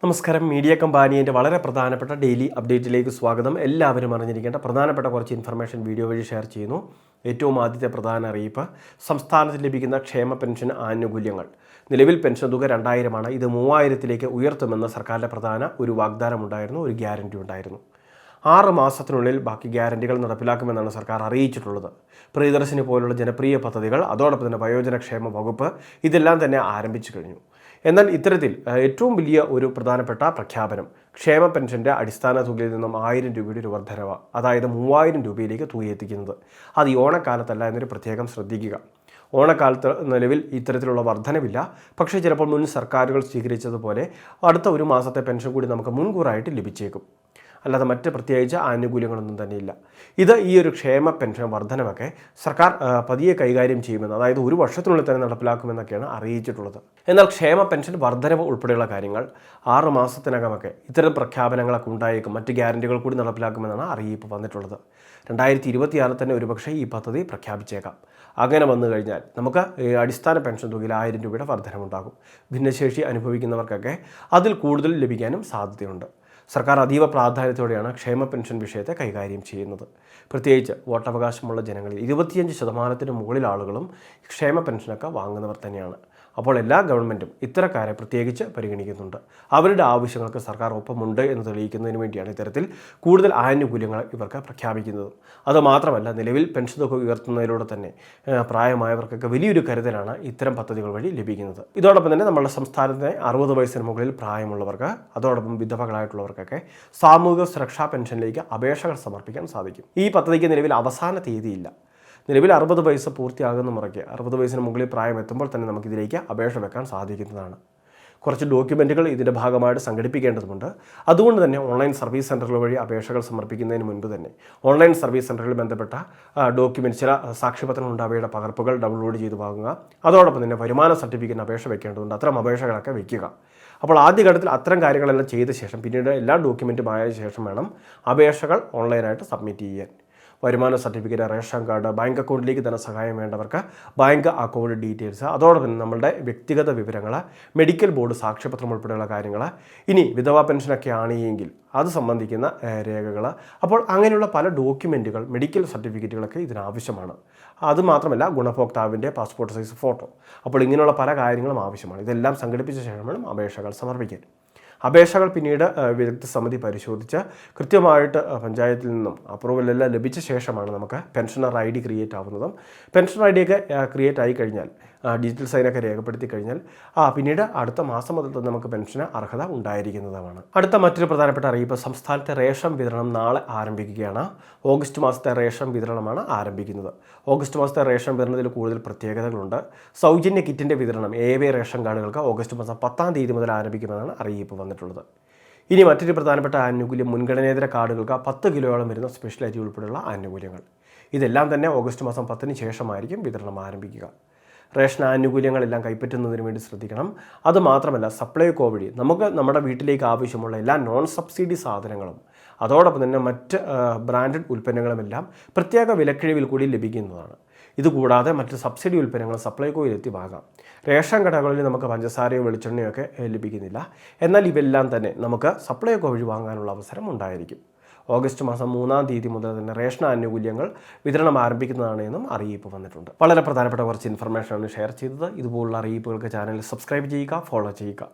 നമസ്കാരം. മീഡിയ കമ്പാനിയുടെ വളരെ പ്രധാനപ്പെട്ട ഡെയിലി അപ്ഡേറ്റിലേക്ക് സ്വാഗതം. എല്ലാവരും അറിഞ്ഞിരിക്കേണ്ട പ്രധാനപ്പെട്ട കുറച്ച് ഇൻഫർമേഷൻ വീഡിയോ വഴി ഷെയർ ചെയ്യുന്നു. ഏറ്റവും ആദ്യത്തെ പ്രധാന അറിയിപ്പ്, സംസ്ഥാനത്ത് ലഭിക്കുന്ന ക്ഷേമ പെൻഷൻ ആനുകൂല്യങ്ങൾ. നിലവിൽ പെൻഷൻ തുക 2000 ഇത് 3000 ഉയർത്തുമെന്ന സർക്കാരിൻ്റെ പ്രധാന ഒരു വാഗ്ദാനമുണ്ടായിരുന്നു, ഒരു ഗ്യാരണ്ടി ഉണ്ടായിരുന്നു. 6 മാസത്തിനുള്ളിൽ ബാക്കി ഗ്യാരണ്ടികൾ നടപ്പിലാക്കുമെന്നാണ് സർക്കാർ അറിയിച്ചിട്ടുള്ളത്. പ്രിയദർശിനി പോലുള്ള ജനപ്രിയ പദ്ധതികൾ, അതോടൊപ്പം തന്നെ വയോജനക്ഷേമ വകുപ്പ്, ഇതെല്ലാം തന്നെ ആരംഭിച്ചു കഴിഞ്ഞു. എന്നാൽ ഇത്തരത്തിൽ ഏറ്റവും വലിയ ഒരു പ്രധാനപ്പെട്ട പ്രഖ്യാപനം, ക്ഷേമ പെൻഷൻ്റെ അടിസ്ഥാന തുകയിൽ നിന്നും 1000 രൂപയുടെ ഒരു വർധനവ്, അതായത് 3000 രൂപയിലേക്ക് തുക എത്തിക്കുന്നത്. അത് ഈ ഓണക്കാലത്തല്ല എന്നൊരു പ്രത്യേകം ശ്രദ്ധിക്കുക. ഓണക്കാലത്ത് നിലവിൽ ഇത്തരത്തിലുള്ള വർധനവില്ല. പക്ഷേ ചിലപ്പോൾ മുൻ സർക്കാരുകൾ സ്വീകരിച്ചതുപോലെ അടുത്ത ഒരു മാസത്തെ പെൻഷൻ കൂടി നമുക്ക് മുൻകൂറായിട്ട് ലഭിച്ചേക്കും. അല്ലാതെ മറ്റ് പ്രത്യേകിച്ച് ആനുകൂല്യങ്ങളൊന്നും തന്നെയില്ല. ഈ ഒരു ക്ഷേമ പെൻഷൻ വർധനമൊക്കെ സർക്കാർ പതിയെ കൈകാര്യം ചെയ്യുമെന്ന്, അതായത് ഒരു വർഷത്തിനുള്ളിൽ തന്നെ നടപ്പിലാക്കുമെന്നൊക്കെയാണ് അറിയിച്ചിട്ടുള്ളത്. എന്നാൽ ക്ഷേമ പെൻഷൻ വർധനവ് ഉൾപ്പെടെയുള്ള കാര്യങ്ങൾ 6 മാസത്തിനകമൊക്കെ ഇത്തരം പ്രഖ്യാപനങ്ങളൊക്കെ ഉണ്ടായേക്കും. മറ്റ് ഗ്യാരണ്ടികൾ കൂടി നടപ്പിലാക്കുമെന്നാണ് അറിയിപ്പ് വന്നിട്ടുള്ളത്. 2026 തന്നെ ഒരുപക്ഷെ ഈ പദ്ധതി പ്രഖ്യാപിച്ചേക്കാം. അങ്ങനെ വന്നു കഴിഞ്ഞാൽ നമുക്ക് അടിസ്ഥാന പെൻഷൻ തുകയിൽ 1000 രൂപയുടെ വർധനമുണ്ടാകും. ഭിന്നശേഷി അനുഭവിക്കുന്നവർക്കൊക്കെ അതിൽ കൂടുതൽ ലഭിക്കാനും സാധ്യതയുണ്ട്. സർക്കാർ അതീവ പ്രാധാന്യത്തോടെയാണ് ക്ഷേമ പെൻഷൻ വിഷയത്തെ കൈകാര്യം ചെയ്യുന്നത്. പ്രത്യേകിച്ച് വോട്ടവകാശമുള്ള ജനങ്ങളിൽ 25% മുകളിൽ ആളുകളും ക്ഷേമ പെൻഷനൊക്കെ വാങ്ങുന്നവർ തന്നെയാണ്. അപ്പോൾ എല്ലാ ഗവൺമെൻറ്റും ഇത്തരക്കാരെ പ്രത്യേകിച്ച് പരിഗണിക്കുന്നുണ്ട്. അവരുടെ ആവശ്യങ്ങൾക്ക് സർക്കാർ ഒപ്പമുണ്ട് എന്ന് തെളിയിക്കുന്നതിന് വേണ്ടിയാണ് ഇത്തരത്തിൽ കൂടുതൽ ആനുകൂല്യങ്ങൾ ഇവർക്ക് പ്രഖ്യാപിക്കുന്നത്. അതുമാത്രമല്ല, നിലവിൽ പെൻഷൻ തുക ഉയർത്തുന്നതിലൂടെ തന്നെ പ്രായമായവർക്കൊക്കെ വലിയൊരു കരുതലാണ് ഇത്തരം പദ്ധതികൾ വഴി ലഭിക്കുന്നത്. ഇതോടൊപ്പം തന്നെ നമ്മുടെ സംസ്ഥാനത്തെ 60 വയസ്സിന് മുകളിൽ പ്രായമുള്ളവർക്ക്, അതോടൊപ്പം വിധവകളായിട്ടുള്ളവർക്കൊക്കെ സാമൂഹിക സുരക്ഷാ പെൻഷനിലേക്ക് അപേക്ഷകൾ സമർപ്പിക്കാൻ സാധിക്കും. ഈ പദ്ധതിക്ക് നിലവിൽ അവസാന തീയതിയില്ല. നിലവിൽ 60 വയസ്സ് പൂർത്തിയാകുന്ന മുറയ്ക്ക് 60 വയസ്സിന് മുകളിൽ പ്രായം എത്തുമ്പോൾ തന്നെ നമുക്കിതിലേക്ക് അപേക്ഷ വെക്കാൻ സാധിക്കുന്നതാണ്. കുറച്ച് ഡോക്യുമെൻറ്റുകൾ ഇതിൻ്റെ ഭാഗമായിട്ട് സംഘടിപ്പിക്കേണ്ടതുണ്ട്. അതുകൊണ്ട് തന്നെ ഓൺലൈൻ സർവീസ് സെൻ്ററുകൾ വഴി അപേക്ഷകൾ സമർപ്പിക്കുന്നതിന് മുൻപ് തന്നെ ഓൺലൈൻ സർവീസ് സെൻ്ററുകളിൽ ബന്ധപ്പെട്ട ഡോക്യുമെൻറ്റ്, ചില സാക്ഷ്യപത്രങ്ങളുണ്ട്, അവയുടെ പകർപ്പുകൾ ഡൗൺലോഡ് ചെയ്ത് വാങ്ങുക. അതോടൊപ്പം തന്നെ വരുമാന സർട്ടിഫിക്കറ്റിന് അപേക്ഷ വെക്കേണ്ടതുണ്ട്. അത്തരം അപേക്ഷകളൊക്കെ വയ്ക്കുക. അപ്പോൾ ആദ്യഘട്ടത്തിൽ അത്തരം കാര്യങ്ങളെല്ലാം ചെയ്ത ശേഷം പിന്നീട് എല്ലാ ഡോക്യുമെൻറ്റും ആയ ശേഷം വേണം അപേക്ഷകൾ ഓൺലൈനായിട്ട് സബ്മിറ്റ് ചെയ്യാൻ. വരുമാന സർട്ടിഫിക്കറ്റ്, റേഷൻ കാർഡ്, ബാങ്ക് അക്കൗണ്ടിലേക്ക് ധനസഹായം വേണ്ടവർക്ക് ബാങ്ക് അക്കൗണ്ട് ഡീറ്റെയിൽസ്, അതോടൊപ്പം നമ്മളുടെ വ്യക്തിഗത വിവരങ്ങൾ, മെഡിക്കൽ ബോർഡ് സാക്ഷ്യപത്രം ഉൾപ്പെടെയുള്ള കാര്യങ്ങൾ, ഇനി വിധവാ പെൻഷനൊക്കെ ആണെങ്കിൽ അത് സംബന്ധിക്കുന്ന രേഖകൾ, അപ്പോൾ അങ്ങനെയുള്ള പല ഡോക്യുമെൻറ്റുകൾ, മെഡിക്കൽ സർട്ടിഫിക്കറ്റുകളൊക്കെ ഇതിനാവശ്യമാണ്. അതുമാത്രമല്ല, ഗുണഭോക്താവിൻ്റെ പാസ്പോർട്ട് സൈസ് ഫോട്ടോ, അപ്പോൾ ഇങ്ങനെയുള്ള പല കാര്യങ്ങളും ആവശ്യമാണ്. ഇതെല്ലാം സംഘടിപ്പിച്ച ശേഷം വേണം അപേക്ഷകൾ സമർപ്പിക്കാൻ. അപേക്ഷകൾ പിന്നീട് വിദഗ്ധ സമിതി പരിശോധിച്ച് കൃത്യമായിട്ട് പഞ്ചായത്തിൽ നിന്നും അപ്രൂവലെല്ലാം ലഭിച്ച ശേഷമാണ് നമുക്ക് പെൻഷനർ ID ക്രിയേറ്റ് ആവുന്നതും. പെൻഷൻ ID ഒക്കെ ക്രിയേറ്റ് ആയി കഴിഞ്ഞാൽ, ഡിജിറ്റൽ സൈനൊക്കെ രേഖപ്പെടുത്തി കഴിഞ്ഞാൽ പിന്നീട് അടുത്ത മാസം മുതൽ തന്നെ നമുക്ക് പെൻഷന് അർഹത ഉണ്ടായിരിക്കുന്നതുമാണ്. അടുത്ത മറ്റൊരു പ്രധാനപ്പെട്ട അറിയിപ്പ്, സംസ്ഥാനത്തെ റേഷൻ വിതരണം നാളെ ആരംഭിക്കുകയാണ്. ഓഗസ്റ്റ് മാസത്തെ റേഷൻ വിതരണമാണ് ആരംഭിക്കുന്നത്. ഓഗസ്റ്റ് മാസത്തെ റേഷൻ വിതരണത്തിൽ കൂടുതൽ പ്രത്യേകതകളുണ്ട്. സൗജന്യ കിറ്റിൻ്റെ വിതരണം AVA റേഷൻ കാർഡുകൾക്ക് ഓഗസ്റ്റ് മാസം 10-ാം തീയതി മുതൽ ആരംഭിക്കുമെന്നാണ് അറിയിപ്പ് വന്നിട്ടുള്ളത്. ഇനി മറ്റൊരു പ്രധാനപ്പെട്ട ആനുകൂല്യം, മുൻഗണനേതര കാർഡുകൾക്ക് 10 കിലോയോളം വരുന്ന സ്പെഷ്യൽ അരി ഉൾപ്പെടെയുള്ള ആനുകൂല്യങ്ങൾ. ഇതെല്ലാം തന്നെ ഓഗസ്റ്റ് മാസം 10-ന് ശേഷമായിരിക്കും വിതരണം ആരംഭിക്കുക. റേഷൻ ആനുകൂല്യങ്ങളെല്ലാം കൈപ്പറ്റുന്നതിന് വേണ്ടി ശ്രദ്ധിക്കണം. അതുമാത്രമല്ല, സപ്ലൈകോ വഴി നമുക്ക് നമ്മുടെ വീട്ടിലേക്ക് ആവശ്യമുള്ള എല്ലാ നോൺ സബ്സിഡി സാധനങ്ങളും, അതോടൊപ്പം തന്നെ മറ്റ് ബ്രാൻഡഡ് ഉൽപ്പന്നങ്ങളുമെല്ലാം പ്രത്യേക വിലക്കിഴിവിൽ കൂടി ലഭിക്കുന്നതാണ്. ഇതുകൂടാതെ മറ്റ് സബ്സിഡി ഉൽപ്പന്നങ്ങൾ സപ്ലൈകോയിലെത്തി വാങ്ങാം. റേഷൻ കടകളിൽ നമുക്ക് പഞ്ചസാരയോ വെളിച്ചെണ്ണയോ ഒക്കെ ലഭിക്കുന്നില്ല. എന്നാൽ ഇവയെല്ലാം തന്നെ നമുക്ക് സപ്ലൈകോ വഴി വാങ്ങാനുള്ള അവസരം ഉണ്ടായിരിക്കും. ഓഗസ്റ്റ് മാസം 3-ാം തീയതി മുതൽ തന്നെ റേഷൻ ആനുകൂല്യങ്ങൾ വിതരണം ആരംഭിക്കുന്നതാണ് എന്നും അറിയിപ്പ് വന്നിട്ടുണ്ട്. വളരെ പ്രധാനപ്പെട്ട കുറച്ച് ഇൻഫർമേഷനാണ് ഷെയർ ചെയ്തത്. ഇതുപോലുള്ള അറിയിപ്പുകൾക്ക് ചാനൽ സബ്സ്ക്രൈബ് ചെയ്യുക, ഫോളോ ചെയ്യുക.